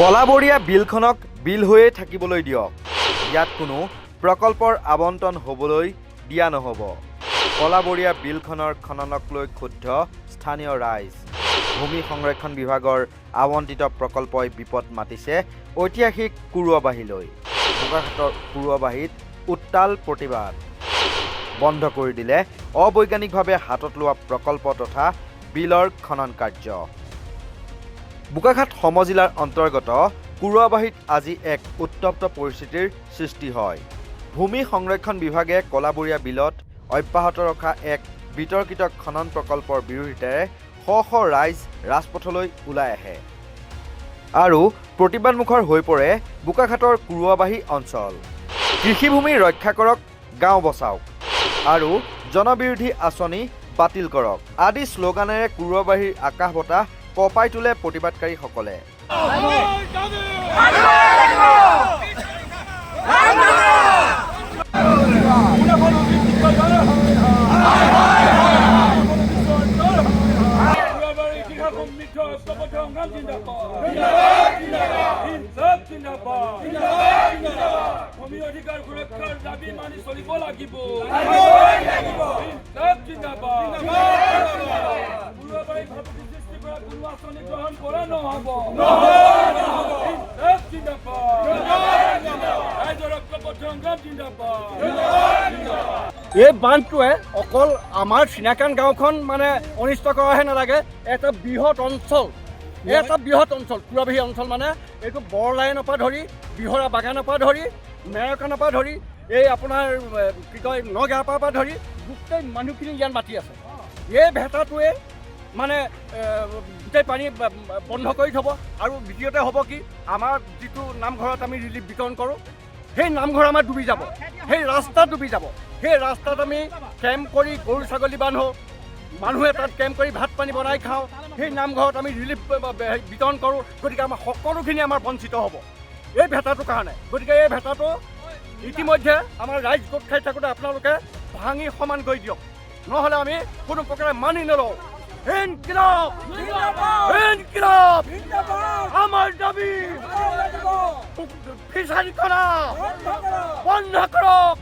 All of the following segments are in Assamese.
কলাবৰীয়া বিলখনক বিল হৈয়ে থাকিবলৈ দিয়ক। ইয়াত কোনো প্ৰকল্পৰ আবণ্টন হ'বলৈ দিয়া নহ'ব। কলাবৰীয়া বিলখনৰ খননক লৈ ক্ষুব্ধ স্থানীয় ৰাইজ। ভূমি সংৰক্ষণ বিভাগৰ আবণ্টিত প্ৰকল্পই বিপদ মাতিছে ঐতিহাসিক কুৰুৱাবাহীলৈ। বোকাখাতৰ কুৰুৱাবাহীত উত্তাল প্ৰতিবাদ। বন্ধ কৰি দিলে অবৈজ্ঞানিকভাৱে হাতত লোৱা প্ৰকল্প তথা বিলৰ খনন কাৰ্য। বোকাখাত সমজিলাৰ অন্তৰ্গত কুৰুৱাবাহীত আজি এক উত্তপ্ত পৰিস্থিতিৰ সৃষ্টি হয়। ভূমি সংৰক্ষণ বিভাগে কলাবৰীয়া বিলত অব্যাহত ৰখা এক বিতৰ্কিত খনন প্ৰকল্পৰ বিৰোধিতাৰে শ শ ৰাইজ ৰাজপথলৈ ওলাই আহে আৰু প্ৰতিবাদমুখৰ হৈ পৰে বোকাখাতৰ কুৰুৱাবাহী অঞ্চল। কৃষিভূমি ৰক্ষা কৰক, গাঁও বচাওক আৰু জনবিৰোধী আঁচনি বাতিল কৰক আদি শ্লোগানেৰে কুৰুৱাবাহীৰ আকাশ বতাহ কঁপাই তোলে প্ৰতিবাদকাৰীসকলে। এই বান্ধটোৱে অকল আমাৰ চিনাকান গাঁওখন মানে অনিষ্ট কৰাহে নালাগে, এটা বৃহৎ অঞ্চল কুৰুৱাবাহী অঞ্চল মানে এইটো বৰলাইনৰ পৰা ধৰি বিহৰা বাগানৰ পৰা ধৰি মেৰকানৰ পৰা ধৰি এই আপোনাৰ কি কয় নগাঁৱৰ পৰা ধৰি গোটেই মানুহখিনি ইয়াত মাতি আছে। এই ভেটাটোৱে মানে গোটেই পানী বন্ধ কৰি থ'ব আৰু দ্বিতীয়তে হ'ব কি, আমাৰ যিটো নামঘৰত আমি ৰিলিফ বিতৰণ কৰোঁ সেই নামঘৰ আমাৰ ডুবি যাব, সেই ৰাস্তা ডুবি যাব। সেই ৰাস্তাত আমি কেম্প কৰি গৰু ছাগলী বান্ধো, মানুহে তাত কেম্প কৰি ভাত পানী বনাই খাওঁ, সেই নামঘৰত আমি ৰিলিফ বিতৰণ কৰোঁ। গতিকে আমাৰ সকলোখিনি আমাৰ বঞ্চিত হ'ব এই ভেটাটোৰ কাৰণে। গতিকে এই ভেটাটো ইতিমধ্যে আমাৰ ৰাইজ গোট খাই থাকোঁতে আপোনালোকে ভাঙি সমান কৰি দিয়ক, নহ'লে আমি কোনো প্ৰকাৰে মানি নলওঁ। আমাৰ দাবী বন্ধ কৰক।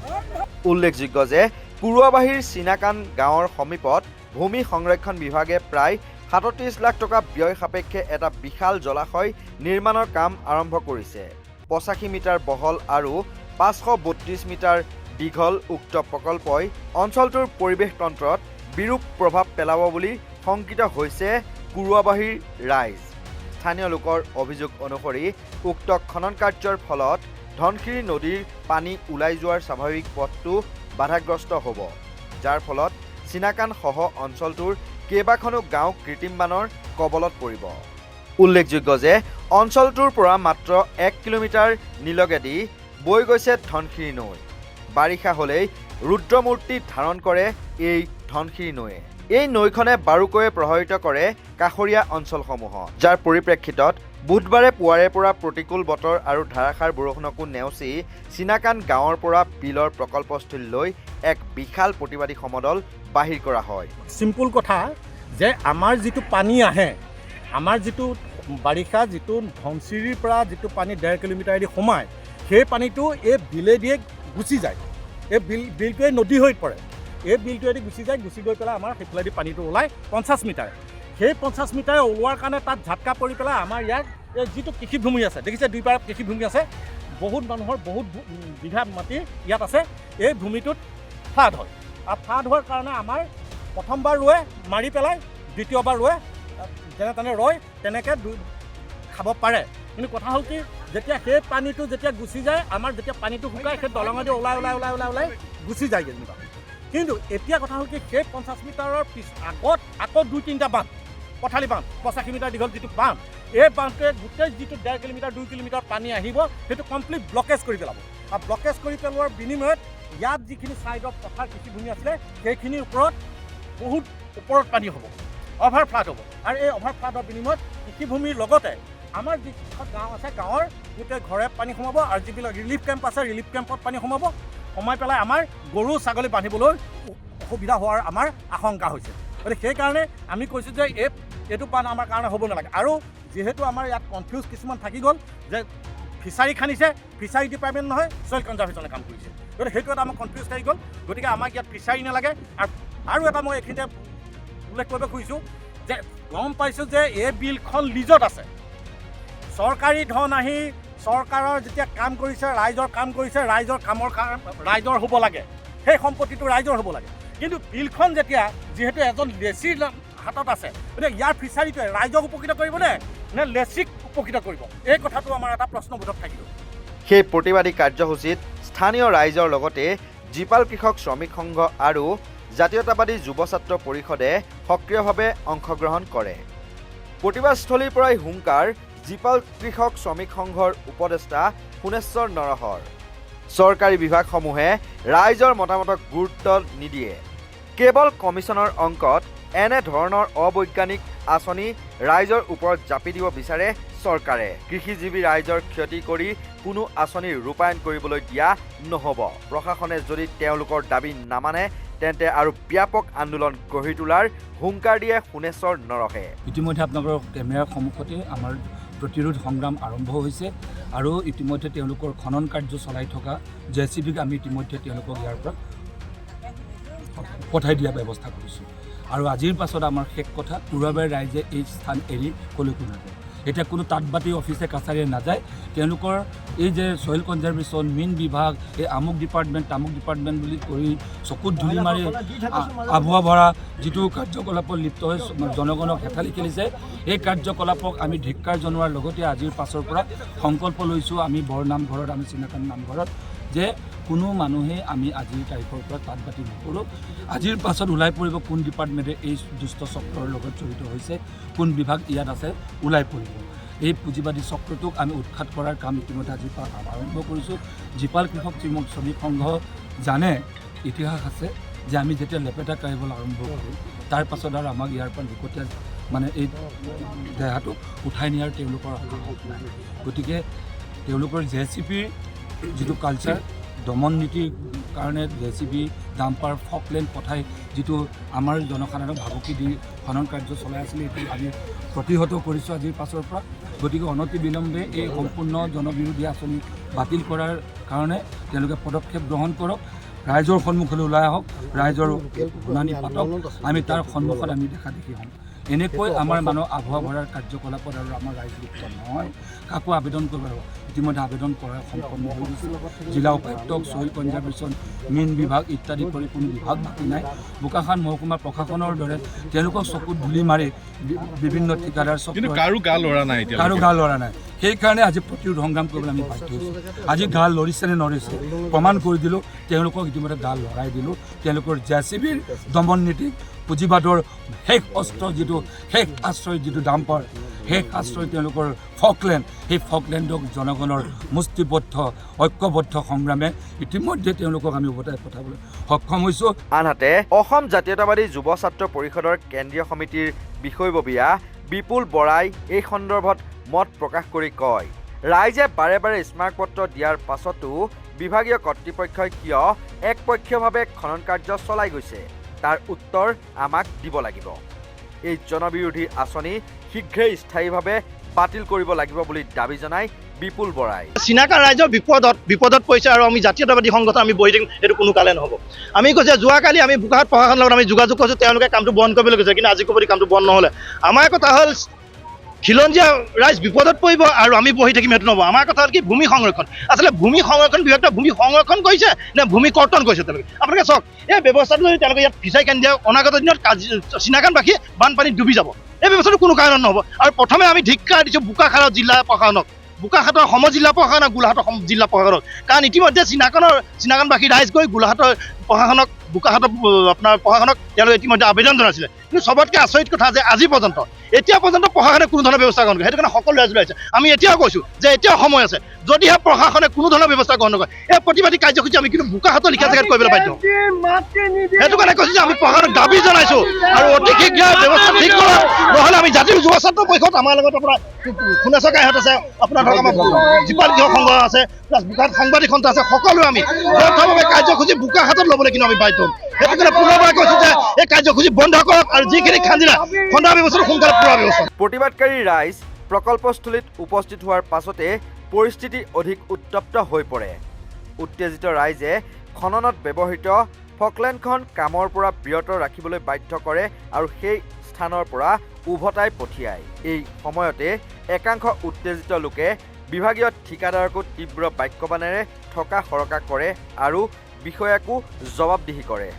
উল্লেখযোগ্য যে কুৰুৱাবাহীৰ চিনাকান গাঁৱৰ সমীপত ভূমি সংৰক্ষণ বিভাগে প্ৰায় ৩৭ লাখ টকা ব্যয় সাপেক্ষে এটা বিশাল জলাশয় নিৰ্মাণৰ কাম আৰম্ভ কৰিছে। ৮৫ মিটাৰ বহল আৰু ৫৩২ মিটাৰ দীঘল উক্ত প্ৰকল্পই অঞ্চলটোৰ পৰিৱেশ তন্ত্ৰত বিৰূপ প্ৰভাৱ পেলাব বুলি শংকিত হৈছে কুৰুৱাবাহীৰ ৰাইজ। স্থানীয় লোকৰ অভিযোগ অনুসৰি উক্ত খনন কাৰ্যৰ ফলত ধনশিৰি নদীৰ পানী ওলাই যোৱাৰ স্বাভাৱিক পথটো বাধাগ্ৰস্ত হ'ব, যাৰ ফলত চিনাকানসহ অঞ্চলটোৰ কেইবাখনো গাঁও কৃত্ৰিম বানৰ কবলত পৰিব। উল্লেখযোগ্য যে অঞ্চলটোৰ পৰা মাত্ৰ ১ কিলোমিটাৰ নিলগেদি বৈ গৈছে ধনশিৰি নৈ। বাৰিষা হ'লেই ৰুদ্ৰমূৰ্তি ধাৰণ কৰে এই ধনশিৰি নৈয়ে। এই নৈখনে বাৰুকৈয়ে প্ৰভাৱিত কৰে কাষৰীয়া অঞ্চলসমূহক, যাৰ পৰিপ্ৰেক্ষিতত বুধবাৰে পুৱাৰে পৰা প্ৰতিকূল বতৰ আৰু ধাৰাসাৰ বৰষুণকো নেওচি চিনাকান গাঁৱৰ পৰা বিলৰ প্ৰকল্পস্থলীলৈ এক বিশাল প্ৰতিবাদী সমদল বাহিৰ কৰা হয়। চিম্পুল কথা যে আমাৰ যিটো পানী আহে, আমাৰ যিটো বাৰিষা যিটো ধনশিৰিৰ পৰা যিটো পানী ১.৫ কিলোমিটাৰেদি সোমায়, সেই পানীটো এই বিলেদিয়ে গুচি যায়। এই বিলটোৱে নদী হৈ পৰে, এই বিলটোৱেদি গুচি যায়, গুচি গৈ পেলাই আমাৰ সেইফালেদি পানীটো ওলায় ৫০ মিটাৰ। সেই ৫০ মিটাৰ ওলোৱাৰ কাৰণে তাত ঝাটকা পৰি পেলাই আমাৰ ইয়াত এই যিটো কৃষিভূমি আছে, দেখিছে দুই পাৰত কৃষিভূমি আছে, বহুত মানুহৰ বহুত বিঘা মাটি ইয়াত আছে। এই ভূমিটোত ফ্লাড হয় আৰু ফ্লাড হোৱাৰ কাৰণে আমাৰ প্ৰথমবাৰ ৰোৱে মাৰি পেলাই, দ্বিতীয়বাৰ ৰোৱে যেনে তেনে ৰয়, তেনেকৈ খাব পাৰে। কিন্তু কথা হ'ল কি, যেতিয়া সেই পানীটো যেতিয়া গুচি যায়, আমাৰ যেতিয়া পানীটো শুকায় সেই দলঙেদি ওলাই ওলাই ওলাই ওলাই ওলাই গুচি যায় যেনিবা। কিন্তু এতিয়া কথা হ'ল কি, সেই ৫০ মিটাৰৰ আগত আকৌ ২-৩টা বান্ধ, পথালি বান্ধ ৮৫ মিটাৰ দীঘল যিটো বান্ধ, এই বান্ধটোৱে গোটেই যিটো ১.৫ কিলোমিটাৰ ২ কিলোমিটাৰ পানী আহিব সেইটো কমপ্লিট ব্লকেজ কৰি পেলাব। আৰু ব্লকেজ কৰি পেলোৱাৰ বিনিময়ত ইয়াত যিখিনি ছাইডত পথাৰ কৃষিভূমি আছিলে সেইখিনিৰ ওপৰত বহুত ওপৰত পানী হ'ব, অভাৰ ফ্লাড হ'ব। আৰু এই অভাৰ ফ্লাডৰ বিনিময়ত কৃষিভূমিৰ লগতে আমাৰ যিখন গাঁও আছে গাঁৱৰ গোটেই ঘৰে পানী সোমাব, আৰু যিবিলাক ৰিলিফ কেম্প আছে ৰিলিফ কেম্পত পানী সোমাব, সোমাই পেলাই আমাৰ গৰু ছাগলী বান্ধিবলৈ অসুবিধা হোৱাৰ আমাৰ আশংকা হৈছে। গতিকে সেইকাৰণে আমি কৈছোঁ যে এই এইটো পান আমাৰ কাৰণে হ'ব নালাগে। আৰু যিহেতু আমাৰ ইয়াত কনফিউজ কিছুমান থাকি গ'ল যে ফিচাৰী খান্দিছে, ফিচাৰী ডিপাৰ্টমেণ্ট নহয়, ছইল কনজাৰ্ভেশ্যনে কাম কৰিছে, গতিকে সেইটো এটা আমাৰ কনফিউজ থাকি গ'ল। গতিকে আমাক ইয়াত ফিচাৰী নালাগে। আৰু এটা মই এইখিনিতে উল্লেখ কৰিব খুজিছোঁ যে গম পাইছোঁ যে এই বিলখন লিজত আছে, চৰকাৰী ধন আহি চৰকাৰৰ যেতিয়া কাম কৰিছে, ৰাইজৰ কাম কৰিছে, ৰাইজৰ কামৰ ৰাইজৰ হ'ব লাগে, সেই সম্পত্তিটো ৰাইজৰ হ'ব লাগে। কিন্তু বিলখন যেতিয়া যিহেতু এজন লেচিৰ হাতত আছে, গতিকে ইয়াৰ ফিচাৰীটোৱে ৰাইজক উপকৃত কৰিবনে নে লেচিক উপকৃত কৰিব, এই কথাটো আমাৰ এটা প্ৰশ্নবোধক থাকিব। সেই প্ৰতিবাদী কাৰ্যসূচীত স্থানীয় ৰাইজৰ লগতে জীপাল কৃষক শ্ৰমিক সংঘ আৰু জাতীয়তাবাদী যুৱ ছাত্ৰ পৰিষদে সক্ৰিয়ভাৱে অংশগ্ৰহণ কৰে। প্ৰতিবাদস্থলীৰ পৰাই হুংকাৰ জীপাল কৃষক শ্ৰমিক সংঘৰ উপদেষ্টা সোণেশ্বৰ নৰহৰ। চৰকাৰী বিভাগসমূহে ৰাইজৰ মতামতক গুৰুত্ব নিদিয়ে। কেৱল কমিশ্যনৰ অংকত এনে ধৰণৰ অবৈজ্ঞানিক আঁচনি ৰাইজৰ ওপৰত জাপি দিব বিচাৰে চৰকাৰে। কৃষিজীৱী ৰাইজৰ ক্ষতি কৰি কোনো আঁচনি ৰূপায়ণ কৰিবলৈ দিয়া নহ'ব। প্ৰশাসনে যদি তেওঁলোকৰ দাবী নামানে তেন্তে আৰু ব্যাপক আন্দোলন গঢ়ি তোলাৰ হুংকাৰ দিয়ে সোণেশ্বৰ নৰহে। ইতিমধ্যে আপোনালোকৰ কেমেৰাৰ সন্মুখতে আমাৰ প্ৰতিৰোধ সংগ্ৰাম আৰম্ভ হৈছে আৰু ইতিমধ্যে তেওঁলোকৰ খনন কাৰ্য চলাই থকা JCBক আমি ইতিমধ্যে তেওঁলোকক ইয়াৰ পৰা পঠাই দিয়াৰ ব্যৱস্থা কৰিছোঁ। আৰু আজিৰ পাছত আমাৰ শেষ কথা, পুৰাবাৰী ৰাইজে এই স্থান এৰি কলৈকো নাযায়। এতিয়া কোনো তাঁতবাতি অফিচে কাছাৰীয়ে নাযায়। তেওঁলোকৰ এই যে ছইল কনজাৰ্ভেশ্যন, মীন বিভাগ, এই আমুক ডিপাৰ্টমেণ্ট তামুক ডিপাৰ্টমেণ্ট বুলি কৰি চকুত ধূলি মাৰি আভুৱা ভৰা যিটো কাৰ্যকলাপত লিপ্ত হৈ জনগণক হেঠালি খেলিছে, এই কাৰ্যকলাপক আমি ধিক্কাৰ জনোৱাৰ লগতে আজিৰ পাছৰ পৰা সংকল্প লৈছোঁ আমি বৰনামঘৰত, আমি চিনাকান নামঘৰত, যে কোনো মানুহে আমি আজিৰ তাৰিখৰ পৰা তাঁতবাতি নকৰোঁ। আজিৰ পাছত ওলাই পৰিব কোন ডিপাৰ্টমেণ্টে এই দুষ্ট চক্ৰৰ লগত জড়িত হৈছে, কোন বিভাগ ইয়াত আছে, ওলাই পৰিব। এই পুঁজিবাদী চক্ৰটোক আমি উৎখাত কৰাৰ কাম ইতিমধ্যে আজিৰ পৰা আৰম্ভ কৰিছোঁ। জীপাল কৃষক শ্ৰমিক সংঘ জানে, ইতিহাস আছে যে আমি যেতিয়া লেপেটা কাঢ়িবলৈ আৰম্ভ কৰোঁ তাৰ পাছত আৰু আমাক ইয়াৰ পৰা নিকটীয়া মানে এই দেহাটো উঠাই নিয়াৰ তেওঁলোকৰ সাহস নাই। গতিকে তেওঁলোকৰ JCBৰ যিটো কালচাৰ, দমন নীতিৰ কাৰণে JCB ডাম্পাৰ ফকলেণ্ড পঠাই যিটো আমাৰ জনসাধাৰণক ভাবুকি দি খনন কাৰ্য চলাই আছিলে, এইটো আমি প্ৰতিহত কৰিছোঁ আজিৰ পাছৰ পৰা। গতিকে অনতি বিলম্বে এই সম্পূৰ্ণ জনবিৰোধী আঁচনি বাতিল কৰাৰ কাৰণে তেওঁলোকে পদক্ষেপ গ্ৰহণ কৰক, ৰাইজৰ সন্মুখলৈ ওলাই আহক, ৰাইজৰ শুনানি পাতক, আমি তাৰ সন্মুখত আমি দেখা দেখি হ'ম। এনেকৈ আমাৰ মানুহ আভুৱা ভৰাৰ কাৰ্যকলাপত আৰু আমাৰ ৰাইজ লিপ্ত নহয়। কাকো আবেদন কৰিব লাগিব, ইতিমধ্যে আবেদন কৰা সম্পন্ন হৈ গৈছে। জিলা উপায়ুক্তক, ছইল কনজাৰ্ভেশ্যন, মীন বিভাগ ইত্যাদি কৰি কোনো বিভাগ বাকী নাই। বোকাখান মহকুমা প্ৰশাসনৰ দৰে তেওঁলোকক চকুত ধূলি মাৰি বিভিন্ন ঠিকাদাৰ কাৰো গা লৰা নাই। সেইকাৰণে আজি প্ৰতিৰোধ সংগ্ৰাম কৰিবলৈ আমি বাধ্য হৈছোঁ। আজি গা লৰিছে নে নৰিছে প্ৰমাণ কৰি দিলোঁ। তেওঁলোকক ইতিমধ্যে গা লৰাই দিলোঁ। তেওঁলোকৰ JCBৰ দমন নীতি, পুঁজিবাদৰ শেষ অস্ত্ৰ, যিটো শেষ আশ্ৰয়, যিটো ডাম্পাৰ, শেষ আশ্ৰয় তেওঁলোকৰ ফকলেণ্ড, সেই ফকলেণ্ডক জনগণৰ মুষ্টিবদ্ধ ঐক্যবদ্ধ সংগ্ৰামে ইতিমধ্যে তেওঁলোকক আমি উভতাই পঠাবলৈ সক্ষম হৈছোঁ। আনহাতে অসম জাতীয়তাবাদী যুৱ ছাত্ৰ পৰিষদৰ কেন্দ্ৰীয় সমিতিৰ বিষয়ববীয়া বিপুল বৰাই এই সন্দৰ্ভত মত প্ৰকাশ কৰি কয়, ৰাইজে বাৰে বাৰে স্মাৰকপত্ৰ দিয়াৰ পাছতো বিভাগীয় কৰ্তৃপক্ষই কিয় একপক্ষীয়ভাৱে খনন কাৰ্য চলাই গৈছে তাৰ উত্তৰ আমাক দিব লাগিব। এই জনবিৰোধী আঁচনি শীঘ্ৰেই স্থায়ীভাৱে বাতিল কৰিব লাগিব বুলি দাবী জনাই বিপুল বৰাই। চিনাকান ৰাইজৰ বিপদত পৰিছে আৰু আমি জাতীয়তাবাদী সংগঠন আমি বহি থাকিম, সেইটো কোনো কালে নহ'ব। আমি কৈছে যোৱাকালি আমি বোকাখাট প্ৰশাসনৰ লগত আমি যোগাযোগ কৰিছোঁ, তেওঁলোকে কামটো বন্ধ কৰিবলৈ কৈছে, কিন্তু আজি ক'ব কামটো বন্ধ নহ'লে। আমাৰ কথা হ'ল খিলঞ্জীয়া ৰাইজ বিপদত পৰিব আৰু আমি বহি থাকিম, সেইটো নহ'ব। আমাৰ কথা হ'ল কি, ভূমি সংৰক্ষণ। আচলতে ভূমি সংৰক্ষণ বিভাগে ভূমি সংৰক্ষণ কৰিছে নে ভূমি কৰ্তন কৰিছে তেওঁলোকে? আপোনালোকে চাওক, এই ব্যৱস্থাটো যদি তেওঁলোকে ইয়াত ফিচাৰী খান্দি দিয়ে, অনাগত দিনত চিনাকানবাসী বানপানীত ডুবি যাব। এই ব্যৱস্থাটো কোনো কাৰণত নহ'ব। আৰু প্ৰথমে আমি ধিক্কাৰ দিছোঁ বোকাখাটৰ জিলা প্ৰশাসনক, বোকাখাটৰ সম জিলা প্ৰশাসন আৰু গোলাঘাটৰ জিলা প্ৰশাসনক, কাৰণ ইতিমধ্যে চিনাকানবাসী ৰাইজ গৈ গোলাঘাটৰ প্ৰশাসনক, বোকাখাটৰ আপোনাৰ প্ৰশাসনক তেওঁলোকে ইতিমধ্যে আবেদন জনাইছিলে। কিন্তু চবতকৈ আচৰিত কথা যে আজি পৰ্যন্ত এতিয়া পৰ্যন্ত প্ৰশাসনে কোনো ধৰণৰ ব্যৱস্থা গ্ৰহণ কৰে। সেইটো কাৰণে সকলো ৰাইজ ওলাইছে। আমি এতিয়াও কৈছোঁ যে এতিয়াও সময় আছে, যদিহে প্ৰশাসনে কোনো ধৰণৰ ব্যৱস্থা গ্ৰহণ নকৰে, এই প্ৰতিবাদী কাৰ্যসূচী আমি কিন্তু বোকাখাটৰ লিখা জেগাত কৰিবলৈ বাধ্য। সেইটো কাৰণে কৈছোঁ যে আমি প্ৰশাসনক দাবী জনাইছোঁ আৰু অতি শীঘ্ৰে ব্যৱস্থা ঠিক কৰক, নহ'লে আমি জাতীয় যুৱ ছাত্ৰ পৰিষদ, আমাৰ লগত আপোনাৰ সোণেশ্বৰ কাইহঁত আছে, আপোনাৰ ধৰক আমাৰ জীপাল কৃষক সংঘ আছে, প্লাছ বোকাখাট সাংবাদিক সন্থা আছে, সকলোৱে আমি যৌথভাৱে কাৰ্যসূচী বোকাখাটত ল'বলৈ কিন্তু আমি বাধ্য হ'ম। সেইটো কাৰণে পুনৰবাৰ কৈছোঁ যে এই কাৰ্যসূচী বন্ধ কৰক আৰু যিখিনি খন্দা ব্যৱস্থাটো সোনকালে পুৰা ব্যৱস্থা। প্ৰতিবাদকাৰী ৰাইজ প্ৰকল্পস্থলীত উপস্থিত হোৱাৰ পাছতে পৰিস্থিতি অধিক উত্তপ্ত হৈ পৰে। উত্তেজিত ৰাইজে খননত ব্যৱহৃত ফকলেণ্ডখন কামৰ পৰা বিৰত ৰাখিবলৈ বাধ্য কৰে আৰু সেই স্থানৰ পৰা উভতাই পঠিয়ায়। এই সময়তে একাংশ উত্তেজিত লোকে বিভাগীয় ঠিকাদাৰকো তীব্ৰ বাক্যবাণেৰে ঠকা সৰকা কৰে আৰু বিষয়াকো জবাবদিহি কৰে।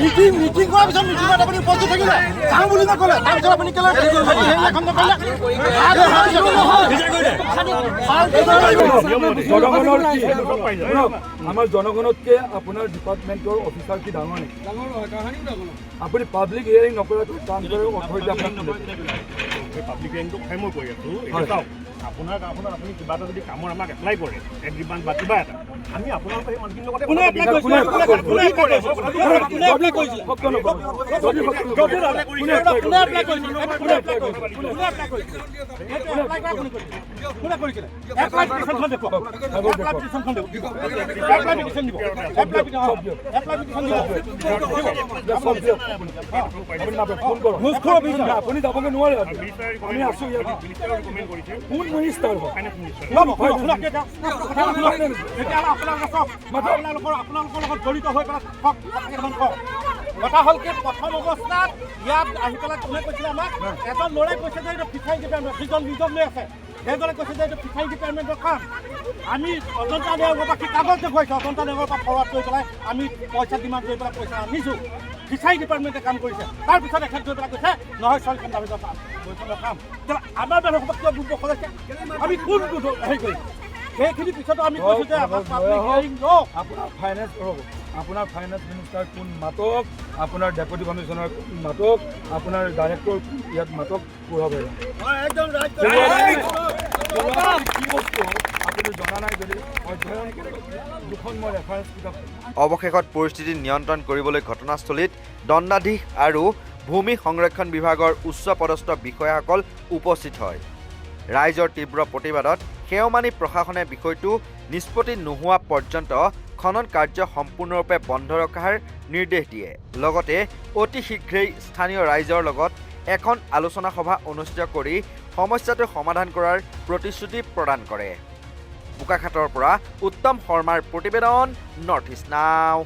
মিটিং কৰাৰ পিছত মিটিঙত আপুনি উপস্থিত থাকিলে যাওঁ বুলি নক'লে তাৰপিছত আপুনি কেলে আমাৰ জনগণতকৈ আপোনাৰ ডিপাৰ্টমেণ্টৰ অফিচাৰ কি ডাঙৰ নেকি? আপুনি পাব্লিক হিয়াৰিং নকৰাকৈ কাম কৰে অথৰিটি আপোনাক পাব্লিক হিয়াৰিংটো খাই মই কৰি আছোঁ। এতিয়া চাওক, আপোনাৰ গাঁওখনত আপুনি কিবা এটা যদি কামৰ আমাক এপ্লাই কৰে এগ্ৰিমেণ্ট বা কিবা এটা, আমি আপোনালোকৰ সেই মানুহখিনিৰ লগতে আপুনি যাবগৈ নোৱাৰে। আমি আছোঁ ইয়াত। কোন মিনিষ্টাৰ আপোনালোকৰ লগত জড়িত হৈ পেলাই কথা হ'ল কি, প্ৰথম অৱস্থাত ইয়াত আহি পেলাই কোনে কৈছিলে আমাক, এজন ল'ৰাই কৈছে যে এইটো ফিচাৰী ডিপাৰ্টমেণ্ট, যিজন নিজৰ লৈ আছে সেইজনে কৈছে যে এইটো ফিচাৰী ডিপাৰ্টমেণ্টৰ কাম। আমি অজন্তা নেওগৰ পৰা কি কাগজ দেখুৱাইছোঁ, অজন্তা নেওগৰ পৰা ফৰৱাৰ্ড কৰি পেলাই আমি পইচা ডিমাণ্ড কৰি পেলাই পইচা আনিছোঁ। ফিচাৰী ডিপাৰ্টমেণ্টে কাম কৰিছে। তাৰপিছত এখেত গৈ পেলাই কৈছে নহয় চৰকাৰ কাম। আমাৰ মানুহসভাক কিয় দুৰ্বল কৰিছে, আমি কোন হেৰি কৰিম? সেইখিনি পিছতো আমি কৈছোঁ যে আপোনাৰ ফাইনেন্স ৰ'ব, আপোনাৰ ফাইনেন্স মিনিষ্টাৰ কোন মাতক, আপোনাৰ ডেপুটি কমিশ্যনাৰ কোন মাতক, আপোনাৰ ডাইৰেক্টৰ কোন ইয়াত মাতক পূৰাব। কি বস্তু আপুনি জনা নাই যদি অধ্যয়ন দুখন মই ৰেফাৰেঞ্চ কিতাপ। অৱশেষত পৰিস্থিতি নিয়ন্ত্ৰণ কৰিবলৈ ঘটনাস্থলীত দণ্ডাধীশ আৰু ভূমি সংৰক্ষণ বিভাগৰ উচ্চপদস্থ বিষয়াসকল উপস্থিত হয়। ৰাইজৰ তীব্ৰ প্ৰতিবাদত সেও মানি প্ৰশাসনে বিষয়টো নিষ্পত্তি নোহোৱা পৰ্যন্ত খনন কাৰ্য সম্পূৰ্ণৰূপে বন্ধ ৰখাৰ নিৰ্দেশ দিয়ে। লগতে অতি শীঘ্ৰেই স্থানীয় ৰাইজৰ লগত এখন আলোচনা সভা অনুষ্ঠিত কৰি সমস্যাটো সমাধান কৰাৰ প্ৰতিশ্ৰুতি প্ৰদান কৰে। বোকাখাতৰ পৰা উত্তম শৰ্মাৰ প্ৰতিবেদন, নৰ্থ ইষ্ট নাও।